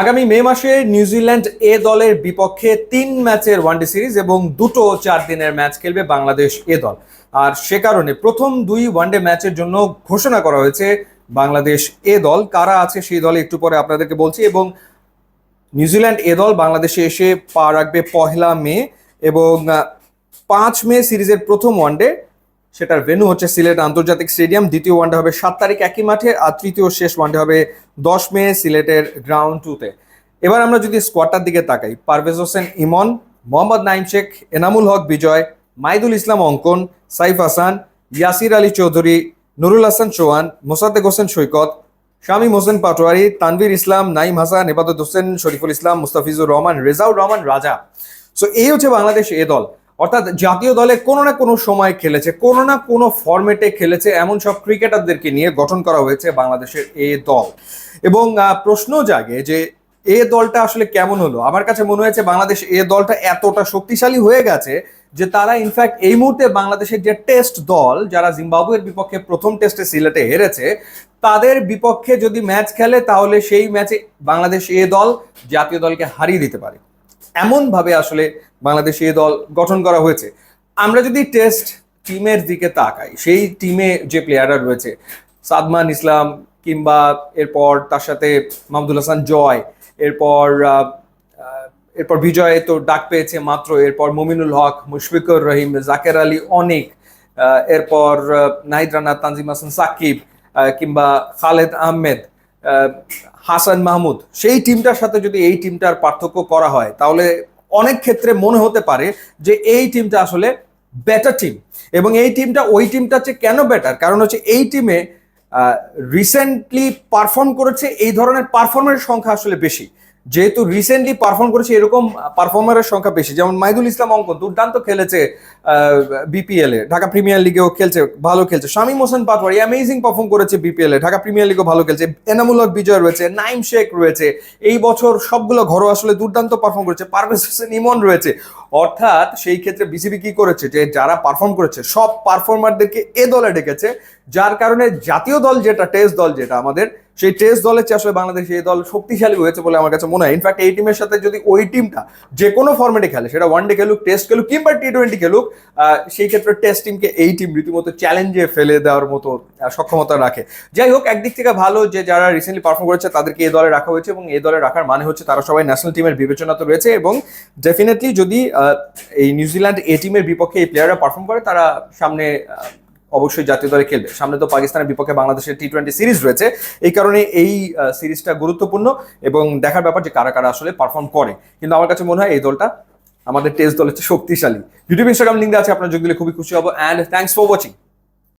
আগামী মে মাসে নিউজিল্যান্ড এ দলের বিপক্ষে 3 ম্যাচের ওয়ানডে সিরিজ এবং দুটো 4 দিনের ম্যাচ খেলবে বাংলাদেশ এ দল। আর সে কারণে প্রথম 2 ওয়ানডে ম্যাচের জন্য ঘোষণা করা হয়েছে বাংলাদেশ এ দল। কারা আছে সেই দলে একটু পরে আপনাদেরকে বলছি। এবং নিউজিল্যান্ড এ দল বাংলাদেশে এসে পা রাখবে 1 মে এবং 5 মে সিরিজের প্রথম ওয়ানডে, সেটার ভেন্যু হচ্ছে সিলেট আন্তর্জাতিক স্টেডিয়াম। দ্বিতীয় ওয়ানডে হবে 7 তারিখ একই মাঠে, আর তৃতীয় শেষ ওয়ানডে হবে 10 মে সিলেটের গ্রাউন্ড 2-তে। এবার আমরা যদি স্কোয়াডটার দিকে তাকাই, পারভেজ হোসেন ইমন, মোহাম্মদ নাইম শেখ, এনামুল হক বিজয়, মাইদুল ইসলাম অঙ্কন, সাইফ হাসান, ইয়াসির আলী চৌধুরী, নুরুল হাসান চৌহান, মোসাদ্দেক হোসেন সৈকত, শামীম হোসেন পাটোয়ারি, তানভীর ইসলাম, নাইম হাসান, এবাদত হোসেন, শরীফুল ইসলাম, মুস্তাফিজুর রহমান, রেজাউর রহমান রাজা। সো এই হচ্ছে বাংলাদেশ এ দল। অর্থাৎ জাতীয় দলে কোনো না কোনো সময় খেলেছে, কোনো না কোনো ফরম্যাটে খেলেছে, এমন সব ক্রিকেটারদেরকে নিয়ে গঠন করা হয়েছে বাংলাদেশের এ দল। এবং প্রশ্ন জাগে যে এ দলটা আসলে কেমন হলো। আমার কাছে মনে হয়েছে বাংলাদেশ এ দলটা এতটা শক্তিশালী হয়ে গেছে যে তারা ইনফ্যাক্ট এই মুহূর্তে বাংলাদেশের যে টেস্ট দল, যারা জিম্বাবুয়ের বিপক্ষে প্রথম টেস্টে সিলেটে হেরেছে, তাদের বিপক্ষে যদি ম্যাচ খেলে তাহলে সেই ম্যাচে বাংলাদেশ এ দল জাতীয় দলকে হারিয়ে দিতে পারে। এমনভাবে আসলে বাংলাদেশ এ দল গঠন করা হয়েছে। আমরা যদি টেস্ট টিমের দিকে তাকাই, সেই টিমে যে প্লেয়াররা রয়েছে, সাদমান ইসলাম, কিংবা এরপর তার সাথে মাহমুদুল হাসান জয়, এরপর এরপর বিজয় তো ডাক পেয়েছে মাত্র, এরপর মুমিনুল হক, মুশফিকুর রহিম, জাকের আলী অনিক, এরপর নাহিদ রানা, তানজিম হাসান সাকিব, কিংবা খালেদ আহমেদ, হাসান মাহমুদ, সেই টিমটার সাথে যদি এই টিমটার পার্থক্য করা হয় তাহলে অনেক ক্ষেত্রে মনে হতে পারে যে এই টিমটা আসলে বেটার টিম। এবং এই টিমটা ওই টিমটার চেয়ে কেন বেটার, কারণ হচ্ছে এই টিমে রিসেন্টলি পারফর্ম করেছে এই ধরনের পারফর্মারের সংখ্যা আসলে বেশি। যেহেতু রিসেন্টলি পারফর্ম করেছে এরকম পারফর্মারের সংখ্যা বেশি, যেমন মাইদুল ইসলাম অঙ্কন দুর্দান্ত খেলেছে বিপিএল এ, ঢাকা প্রিমিয়ার লিগেও খেলছে, ভালো খেলছে। শামীম হোসেন পাটোয়ারি অ্যামেজিং পারফর্ম করেছে বিপিএল এ, ঢাকা প্রিমিয়ার লিগেও ভালো খেলছে। এনামুল হক বিজয় রয়েছে, নাইম শেখ রয়েছে, এই বছর সবগুলো ঘরোয়া আসলে দুর্দান্ত পারফর্ম করেছে। পারভেজ হোসেন ইমন রয়েছে। অর্থাৎ সেই ক্ষেত্রে বিসিবি কি করেছে, যে যারা পারফর্ম করেছে সব পারফর্মারদেরকে এ দলে ডেকেছে, যার কারণে জাতীয় দল যেটা, টেস্ট দল যেটা আমাদের, সেই টেস্ট দলের চেয়ে আসলে বাংলাদেশ এই দল শক্তিশালী হয়েছে বলে আমার কাছে মনে হয়। ইনফ্যাক্ট এই টিমের সাথে যদি ওই টিমটা যে কোনো ফরম্যাটে খেলে, সেটা ওয়ানডে খেলুক, টেস্ট খেলুক, কিংবা টি-20 খেলুক, সেই ক্ষেত্রে টেস্ট টিমকে এই টিম রীতিমতো চ্যালেঞ্জে ফেলে দেওয়ার মতো সক্ষমতা রাখে। যাই হোক, একদিক থেকে ভালো যে যারা রিসেন্টলি পারফর্ম করেছে তাদেরকে এই দলে রাখা হয়েছে, এবং এই দলে রাখার মানে হচ্ছে তারা সবাই ন্যাশনাল টিমের বিবেচনা তো রয়েছে। এবং ডেফিনেটলি যদি এই নিউজিল্যান্ড এ টিমের বিপক্ষে এই প্লেয়াররা পারফর্ম করে, তারা সামনে অবশ্যই জাতীয় দলে খেলবে। সামনে তো পাকিস্তানের বিপক্ষে বাংলাদেশের টি-20 সিরিজ রয়েছে, এই কারণে এই সিরিজটা গুরুত্বপূর্ণ এবং দেখার ব্যাপার যে কারা কারা আসলে পারফর্ম করে। কিন্তু আমার কাছে মনে হয় এই দলটা আমাদের টেস্ট দলের চেয়ে শক্তিশালী। ইউটিউব, ইনস্টাগ্রাম লিঙ্ক আছে, আপনার যোগ দিলে খুবই খুশি হবো। And thanks for watching.